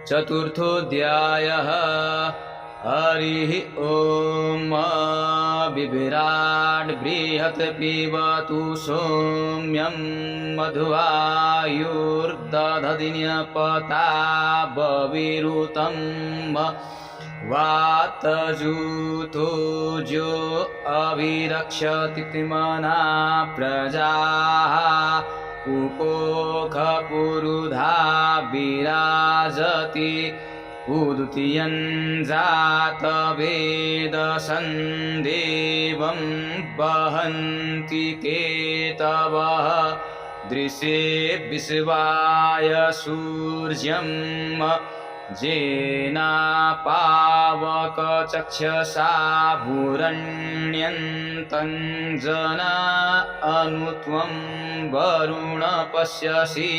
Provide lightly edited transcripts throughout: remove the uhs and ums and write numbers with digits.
चतुर्थोऽध्यायः। हरिः ॐ। बिभ्राट् बृहत् पिबतु सौम्यं मध्वायुर्दधति न्यपता बविरुतं वातजूतो जो अभिरक्षति मना प्रजाः उपोखपुरुधा विराजति उदुतियं जातवेदसं देवं वहन्ति केतवः दृशे विश्वाय सूर्यं जेनापावकचक्षसा भूरण्यन्तं जना अनुत्वं वरुण पश्यसि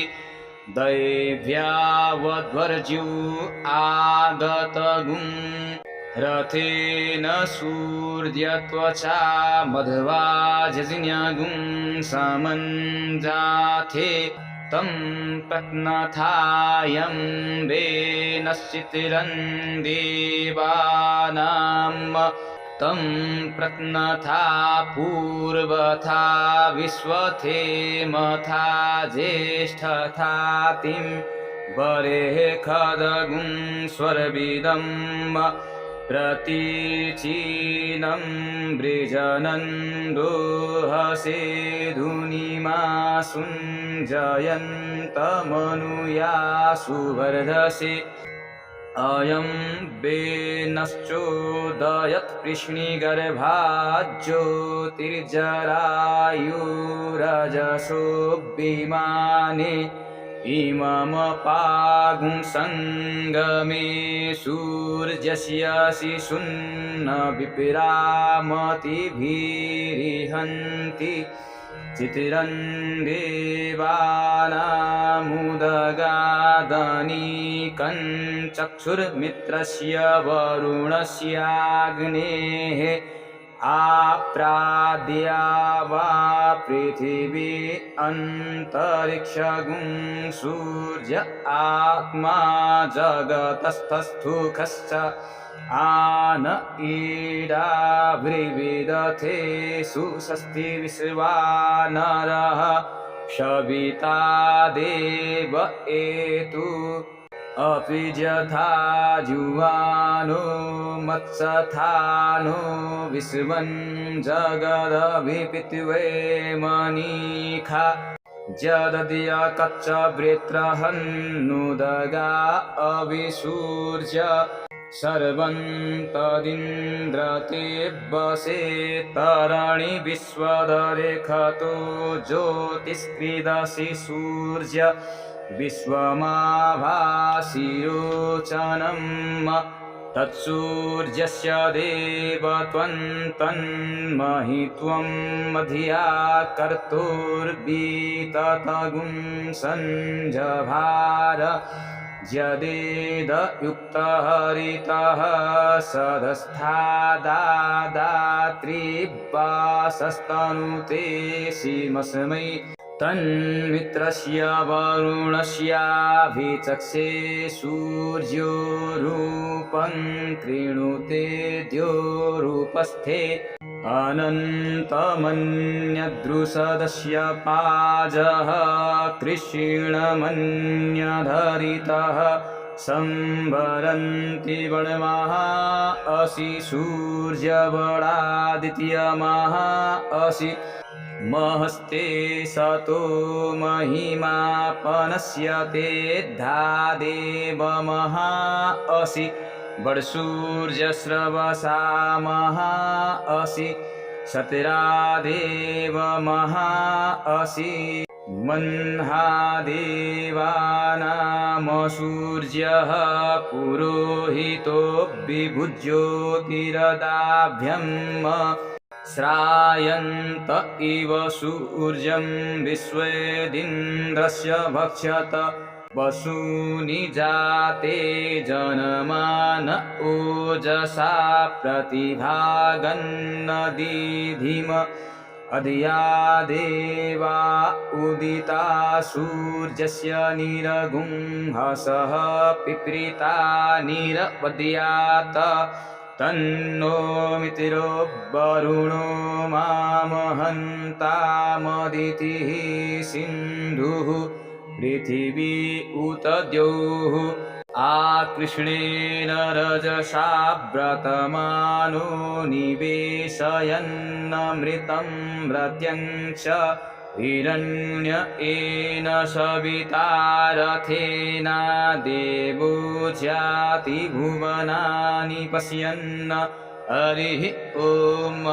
दैव्यावद्वर्ज्यु आगतगुं रथेन सूर्यत्वचा मध्वाजन्यगुं समञ्जाथे तं प्रत्नथायं वेनश्चितिरं देवानां तं प्रत्नथा पूर्वथा विश्वथेमथा ज्येष्ठथातिं वरेः खदगुं स्वरविदं प्रतीचीनं वृजनन्दोहसे धुनिमासुञ्जयन्तमनुया सुवर्धसे अयं वेनश्चोदयत् कृष्णिगर्भात् ज्योतिर्जरायुरजसो विमाने इममपागुंसङ्गमे सूर्यस्य शिशुन्न विप्रामतिभिरिहन्ति चितिरं देवानामुदगादनीकं चक्षुर्मित्रस्य वरुणस्याग्नेः आप्राद्या वा पृथिवी अन्तरिक्षगुं सूर्य आत्मा जगतस्थस्थुखश्च आन ईडा वृविदथे सुषष्टि विश्वानरः सविता देव एतु अपि यथा जुवानो मत्सथानो विश्वं जगदभिपित्वे मनीखा जदद्य कच्च वृत्रहन्नुदगा अविसूर्य सर्वं तदिन्द्रते वसे तरणि विश्वदरेखतो ज्योतिष्कृदसि सूर्य विश्वमाभासिरोचनं तत्सूर्यस्य देवत्वं तन्महित्वं मध्या कर्तुर्विततगुं सञ्जभार यदेदयुक्तहरितः सदस्थादात्रिवासस्तनुते सीमस्मै तन्मित्रस्य वरुणस्याभिचक्षे सूर्यो रूपं कृणुते द्योरूपस्थे अनन्तमन्यदृषदस्य पाजः कृष्णमन्यधरितः संवरन्ति वणमः असि सूर्यवडादित्यमः असि महस्ते सतो महिमापनस्य तेद्धा देवमहा असि वडसूर्यस्रवसा महा असि सतिरादेवमहा असि मह्नादेवानामसूर्यः पुरोहितो विभुज्योतिरदाभ्यम् श्रायन्त इव सूर्यं विश्वेदिन्द्रस्य भक्ष्यत वसूनि जाते जनमान ओजसा प्रतिभागन्नदीधिम अधिया देवा उदिता सूर्यस्य निरगुंहसः पिप्रीता निरपद्यात् तन्नो मितिरो वरुणो मामहन्तामदितिः सिन्धुः पृथिवी उत द्यौः आकृष्णेन रजसा व्रतमानो निवेशयन्नमृतं व्रत्यञ्च हिरण्येन सविता रथेना देवो ज्याति भुवनानि पश्यन् हरिः ॐ।